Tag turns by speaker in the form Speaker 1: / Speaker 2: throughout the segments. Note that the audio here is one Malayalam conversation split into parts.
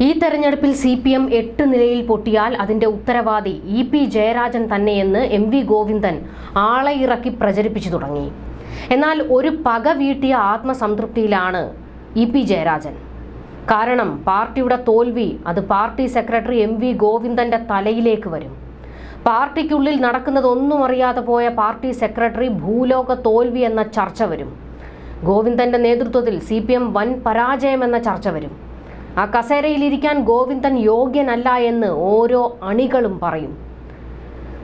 Speaker 1: ഈ തെരഞ്ഞെടുപ്പിൽ CPM 8 നിലയിൽ പൊട്ടിയാൽ അതിന്റെ ഉത്തരവാദി EP ജയരാജൻ തന്നെയെന്ന് MV ഗോവിന്ദൻ ആളെ ഇറക്കി പ്രചരിപ്പിച്ചു തുടങ്ങി. എന്നാൽ ഒരു പക വീട്ടിയ ആത്മസംതൃപ്തിയിലാണ് EP ജയരാജൻ. കാരണം പാർട്ടിയുടെ തോൽവി അത് പാർട്ടി സെക്രട്ടറി MV ഗോവിന്ദന്റെ തലയിലേക്ക് വരും. പാർട്ടിക്കുള്ളിൽ നടക്കുന്നതൊന്നും അറിയാതെ പോയ പാർട്ടി സെക്രട്ടറി ഭൂലോക തോൽവി എന്ന ചർച്ച വരും. ഗോവിന്ദന്റെ നേതൃത്വത്തിൽ CPM വൻ പരാജയമെന്ന ചർച്ച വരും. ആ കസേരയിലിരിക്കാൻ ഗോവിന്ദൻ യോഗ്യനല്ല എന്ന് ഓരോ അണികളും പറയും.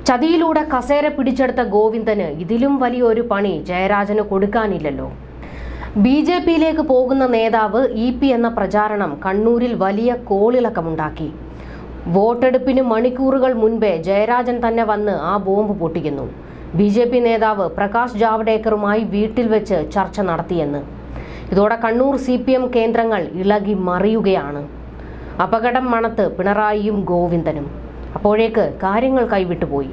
Speaker 1: ചതിയിലൂടെ കസേര പിടിച്ചെടുത്ത ഗോവിന്ദന് ഇതിലും വലിയൊരു പണി ജയരാജന് കൊടുക്കാനില്ലല്ലോ. BJPയിലേക്ക് പോകുന്ന നേതാവ് EP എന്ന പ്രചാരണം കണ്ണൂരിൽ വലിയ കോളിളക്കമുണ്ടാക്കി. വോട്ടെടുപ്പിന് മണിക്കൂറുകൾ മുൻപേ ജയരാജൻ തന്നെ വന്ന് ആ ബോംബ് പൊട്ടിക്കുന്നു. BJP നേതാവ് പ്രകാശ് ജാവ്ദേക്കറുമായി വീട്ടിൽ വെച്ച് ചർച്ച നടത്തിയെന്ന്. ഇതോടെ കണ്ണൂർ CPM കേന്ദ്രങ്ങൾ ഇളകി മറിയുകയാണ്. അപകടം മണത്ത് പിണറായിയും ഗോവിന്ദനും. അപ്പോഴേക്ക് കാര്യങ്ങൾ കൈവിട്ടുപോയി.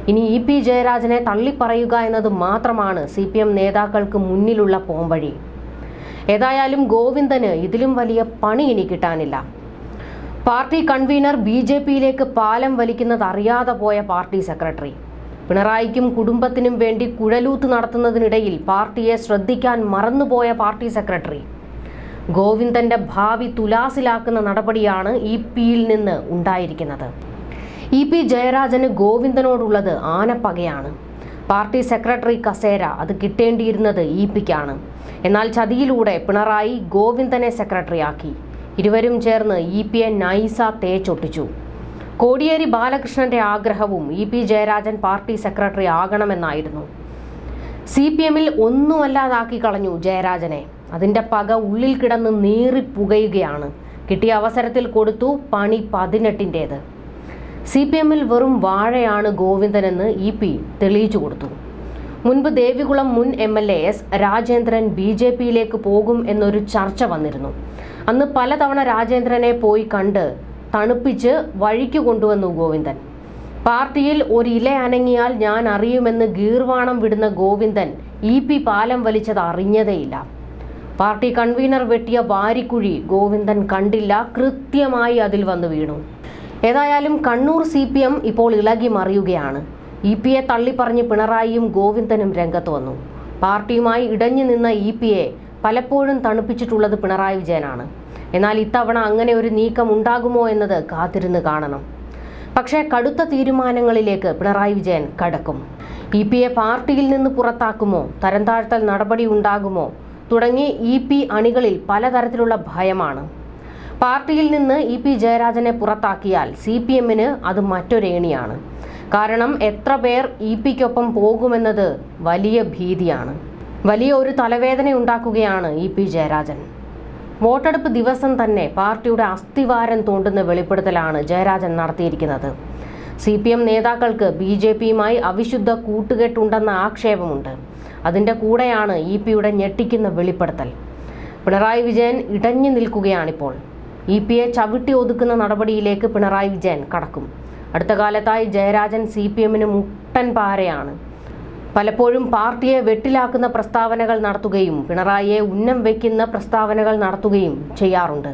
Speaker 1: ഇനി EP ജയരാജനെ തള്ളിപ്പറയുക എന്നത് മാത്രമാണ് CPM നേതാക്കൾക്ക് മുന്നിലുള്ള പോംവഴി. ഏതായാലും ഗോവിന്ദന് ഇതിലും വലിയ പണി ഇനി കിട്ടാനില്ല. പാർട്ടി കൺവീനർ BJPയിലേക്ക് പാലം വലിക്കുന്നത് അറിയാതെ പോയ പാർട്ടി സെക്രട്ടറി, പിണറായിക്കും കുടുംബത്തിനും വേണ്ടി കുഴലൂത്ത് നടത്തുന്നതിനിടയിൽ പാർട്ടിയെ ശ്രദ്ധിക്കാൻ മറന്നുപോയ പാർട്ടി സെക്രട്ടറി, ഗോവിന്ദന്റെ ഭാവി തുലാസിലാക്കുന്ന നടപടിയാണ് EPയിൽ നിന്ന് ഉണ്ടായിരിക്കുന്നത്. EP ജയരാജന് ഗോവിന്ദനോടുള്ളത് ആനപ്പകയാണ്. പാർട്ടി സെക്രട്ടറി കസേര അത് കിട്ടേണ്ടിയിരുന്നത് EPക്കാണ്. എന്നാൽ ചതിയിലൂടെ പിണറായി ഗോവിന്ദനെ സെക്രട്ടറിയാക്കി. ഇരുവരും ചേർന്ന് EPയെ നൈസ തേച്ചൊട്ടിച്ചു. കോടിയേരി ബാലകൃഷ്ണന്റെ ആഗ്രഹവും EP ജയരാജൻ പാർട്ടി സെക്രട്ടറി ആകണമെന്നായിരുന്നു. CPMൽ ഒന്നുമല്ലാതാക്കി കളഞ്ഞു ജയരാജനെ. അതിന്റെ പക ഉള്ളിൽ കിടന്ന് നീറിപ്പുകയുകയാണ്. കിട്ടിയ അവസരത്തിൽ കൊടുത്തു പണി 18-ന്റേത്. CPMൽ വെറും വാഴയാണ് ഗോവിന്ദനെന്ന് EP തെളിയിച്ചു കൊടുത്തു. മുൻപ് ദേവികുളം മുൻ MLA S രാജേന്ദ്രൻ BJPയിലേക്ക് പോകും എന്നൊരു ചർച്ച വന്നിരുന്നു. അന്ന് പലതവണ രാജേന്ദ്രനെ പോയി കണ്ട് തണുപ്പിച്ച് വഴിക്ക് കൊണ്ടുവന്നു ഗോവിന്ദൻ. പാർട്ടിയിൽ ഒരു ഇല അനങ്ങിയാൽ ഞാൻ അറിയുമെന്ന് ഗീർവാണം വിടുന്ന ഗോവിന്ദൻ EP പാലം വലിച്ചത് അറിഞ്ഞതേയില്ല. പാർട്ടി കൺവീനർ വെട്ടിയ വാരിക്കുഴി ഗോവിന്ദൻ കണ്ടില്ല, കൃത്യമായി അതിൽ വന്ന് വീണു. ഏതായാലും കണ്ണൂർ CPM ഇപ്പോൾ ഇളകി മറിയുകയാണ്. EPയെ തള്ളിപ്പറഞ്ഞ് പിണറായിയും ഗോവിന്ദനും രംഗത്ത് വന്നു. പാർട്ടിയുമായി ഇടഞ്ഞു നിന്ന EPയെ പലപ്പോഴും തണുപ്പിച്ചിട്ടുള്ളത് പിണറായി വിജയനാണ്. എന്നാൽ ഇത്തവണ അങ്ങനെ ഒരു നീക്കം ഉണ്ടാകുമോ എന്നത് കാത്തിരുന്ന് കാണണം. പക്ഷേ കടുത്ത തീരുമാനങ്ങളിലേക്ക് പിണറായി വിജയൻ കടക്കും. EPയെ പാർട്ടിയിൽ നിന്ന് പുറത്താക്കുമോ, തരംതാഴ്ത്തൽ നടപടി ഉണ്ടാകുമോ തുടങ്ങി EP അണികളിൽ പലതരത്തിലുള്ള ഭയമാണ്. പാർട്ടിയിൽ നിന്ന് EP ജയരാജനെ പുറത്താക്കിയാൽ CPMന് അത് മറ്റൊരേണിയാണ്. കാരണം എത്ര പേർ EPക്കൊപ്പം പോകുമെന്നത് വലിയ ഭീതിയാണ്. വലിയ ഒരു തലവേദന ഉണ്ടാക്കുകയാണ് EP ജയരാജൻ. വോട്ടെടുപ്പ് ദിവസം തന്നെ പാർട്ടിയുടെ അസ്ഥിവാരം തോണ്ടുന്ന വെളിപ്പെടുത്തലാണ് ജയരാജൻ നടത്തിയിരിക്കുന്നത്. CPM നേതാക്കൾക്ക് BJPയുമായി അവിശുദ്ധ കൂട്ടുകെട്ടുണ്ടെന്ന ആക്ഷേപമുണ്ട്. അതിൻ്റെ കൂടെയാണ് EPയുടെ ഞെട്ടിക്കുന്ന വെളിപ്പെടുത്തൽ. പിണറായി വിജയൻ ഇടഞ്ഞു നിൽക്കുകയാണിപ്പോൾ. EPയെ ചവിട്ടി ഒതുക്കുന്ന നടപടിയിലേക്ക് പിണറായി വിജയൻ കടക്കും. അടുത്ത കാലത്തായി ജയരാജൻ CPMന് മുട്ടൻ പാരയാണ്. പലപ്പോഴും പാർട്ടിയെ വെട്ടിലാക്കുന്ന പ്രസ്താവനകൾ നടത്തുകയും പിണറായിയെ ഉന്നം വയ്ക്കുന്ന പ്രസ്താവനകൾ നടത്തുകയും ചെയ്യാറുണ്ട്.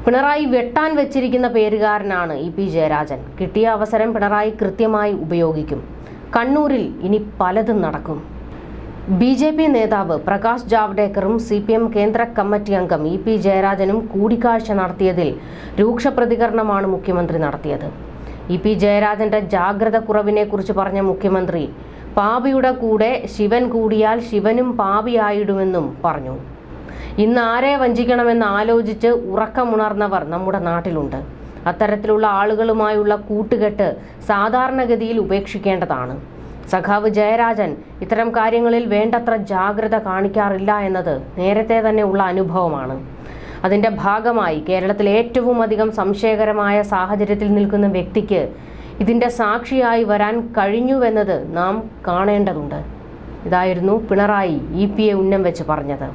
Speaker 1: പിണറായി വെട്ടാൻ വെച്ചിരിക്കുന്ന പേരുകാരനാണ് EP ജയരാജൻ. കിട്ടിയ അവസരം പിണറായി കൃത്യമായി ഉപയോഗിക്കും. കണ്ണൂരിൽ ഇനി പലതും നടക്കും. BJP നേതാവ് പ്രകാശ് ജാവ്ദേക്കറും CPM കേന്ദ്ര കമ്മിറ്റി അംഗം EP ജയരാജനും കൂടിക്കാഴ്ച നടത്തിയതിൽ രൂക്ഷ പ്രതികരണമാണ് മുഖ്യമന്ത്രി നടത്തിയത്. EP ജയരാജന്റെ ജാഗ്രത കുറവിനെ കുറിച്ച് പറഞ്ഞ മുഖ്യമന്ത്രി പാപിയുടെ കൂടെ ശിവൻ കൂടിയാൽ ശിവനും പാപിയായിടുമെന്നും പറഞ്ഞു. ഇന്ന് ആരെ വഞ്ചിക്കണമെന്ന് ആലോചിച്ച് ഉറക്കമുണർന്നവർ നമ്മുടെ നാട്ടിലുണ്ട്. അത്തരത്തിലുള്ള ആളുകളുമായുള്ള കൂട്ടുകെട്ട് സാധാരണഗതിയിൽ ഉപേക്ഷിക്കേണ്ടതാണ്. സഖാവ് ജയരാജൻ ഇത്തരം കാര്യങ്ങളിൽ വേണ്ടത്ര ജാഗ്രത കാണിക്കാറില്ല എന്നത് നേരത്തെ തന്നെ ഉള്ള അനുഭവമാണ്. അതിൻ്റെ ഭാഗമായി കേരളത്തിൽ ഏറ്റവും അധികം സംശയകരമായ സാഹചര്യത്തിൽ നിൽക്കുന്ന വ്യക്തിക്ക് ഇതിൻ്റെ സാക്ഷിയായി വരാൻ കഴിഞ്ഞുവെന്നത് നാം കാണേണ്ടതുണ്ട്. ഇതായിരുന്നു പിണറായി EPയെ ഉന്നം വെച്ച് പറഞ്ഞത്.